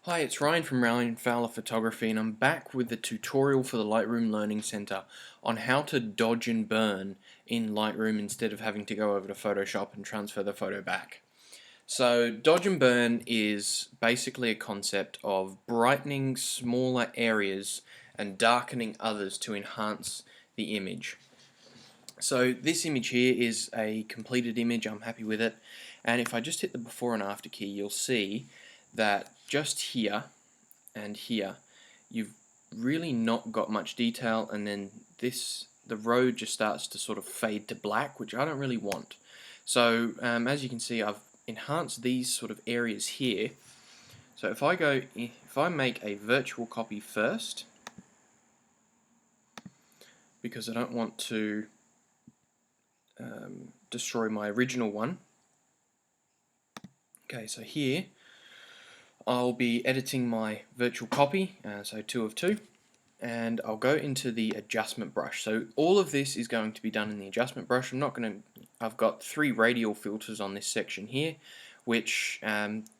Hi, it's Ryan from Ryan Fowler Photography, and I'm back with the tutorial for the Lightroom Learning Center on how to dodge and burn in Lightroom instead of having to go over to Photoshop and transfer the photo back. So dodge and burn is basically a concept of brightening smaller areas and darkening others to enhance the image. So this image here is a completed image. I'm happy with it, and if I just hit the before and after key, you'll see that just here and here you've really not got much detail, and then the road just starts to sort of fade to black, which I don't really want. So as you can see, I've enhanced these sort of areas here. So if I make a virtual copy first, because I don't want to destroy my original one. Okay, so here I'll be editing my virtual copy, so 2 of 2, and I'll go into the adjustment brush. So all of this is going to be done in the adjustment brush. I've got 3 radial filters on this section here, which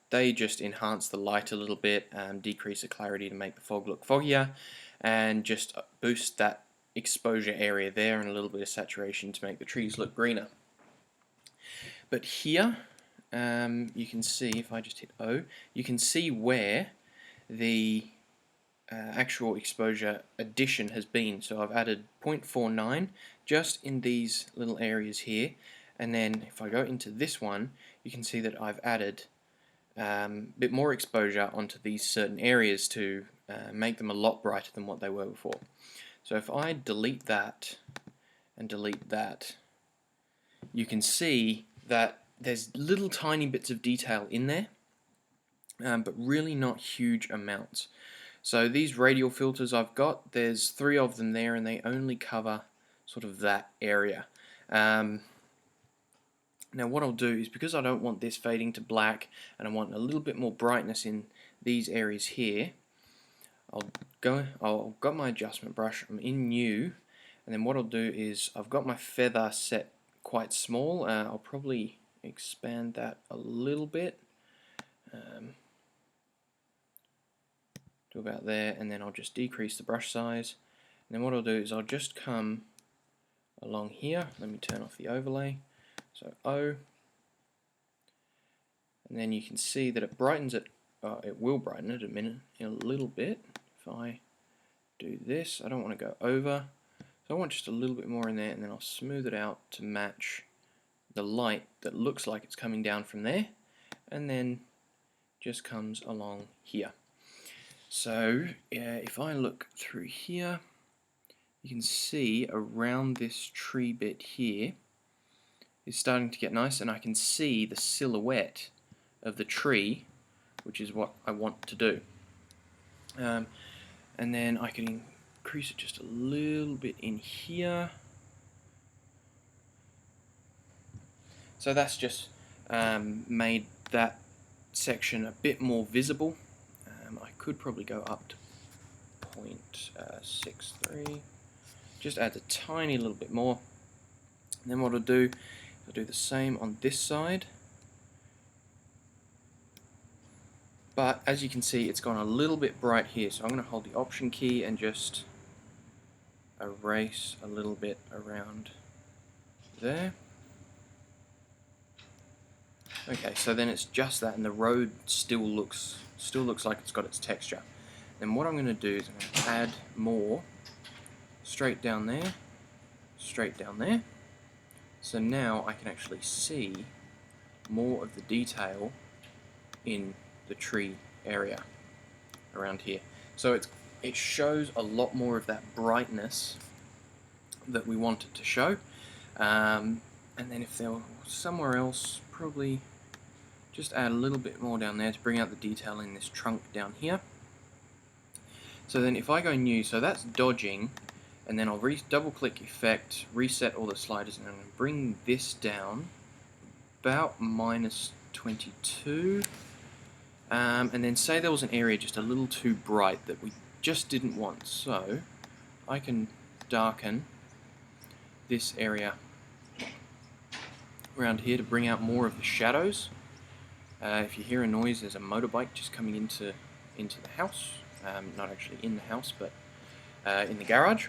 they just enhance the light a little bit, decrease the clarity to make the fog look foggier, and just boost that exposure area there and a little bit of saturation to make the trees look greener. But here, you can see, if I just hit O, you can see where the actual exposure addition has been. So I've added 0.49 just in these little areas here, and then if I go into this one, you can see that I've added a bit more exposure onto these certain areas to make them a lot brighter than what they were before. So if I delete that and delete that, you can see that there's little tiny bits of detail in there, but really not huge amounts. So these radial filters I've got, there's 3 of them there, and they only cover sort of that area. Now what I'll do is, because I don't want this fading to black and I want a little bit more brightness in these areas here, I've got my adjustment brush, I'm in new, and then what I'll do is I've got my feather set quite small. I'll probably expand that a little bit to about there, and then I'll just decrease the brush size, and then what I'll do is I'll just come along here. Let me turn off the overlay, so O, and then you can see that it brightens it. It will brighten it in a little bit. If I do this, I don't want to go over, so I want just a little bit more in there, and then I'll smooth it out to match the light that looks like it's coming down from there, and then just comes along here. So if I look through here, you can see around this tree bit here is starting to get nice, and I can see the silhouette of the tree, which is what I want to do. And then I can increase it just a little bit in here. So that's just made that section a bit more visible. I could probably go up to 0.63, just add a tiny little bit more. And then what I'll do the same on this side. But as you can see, it's gone a little bit bright here, so I'm going to hold the Option key and just erase a little bit around there. Okay, so then it's just that, and the road still looks like it's got its texture. Then what I'm going to do is I'm going to add more straight down there, straight down there. So now I can actually see more of the detail in the tree area around here. So it shows a lot more of that brightness that we want it to show. And then if there were somewhere else, probably just add a little bit more down there to bring out the detail in this trunk down here. So then if I go new, so that's dodging, and then I'll double click effect, reset all the sliders, and I'm going to bring this down about -22. And then say there was an area just a little too bright that we just didn't want, so I can darken this area around here to bring out more of the shadows. If you hear a noise, there's a motorbike just coming into into the house. Not actually in the house, but in the garage.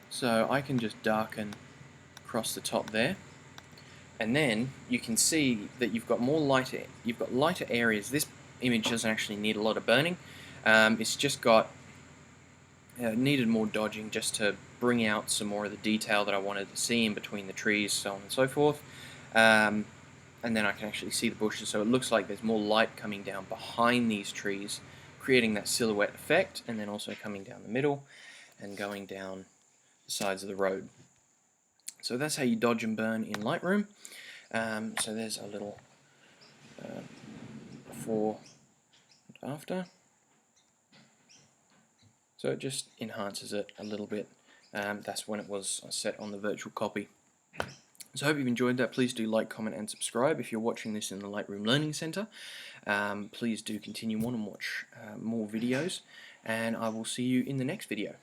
So I can just darken across the top there, and then you can see that you've got lighter areas. This image doesn't actually need a lot of burning. It's just got needed more dodging just to bring out some more of the detail that I wanted to see in between the trees, so on and so forth. And then I can actually see the bushes, so it looks like there's more light coming down behind these trees, creating that silhouette effect, and then also coming down the middle and going down the sides of the road. So that's how you dodge and burn in Lightroom. So there's a little before and after. So it just enhances it a little bit. That's when it was set on the virtual copy. So I hope you've enjoyed that. Please do like, comment, and subscribe. If you're watching this in the Lightroom Learning Center, please do continue on and watch more videos, and I will see you in the next video.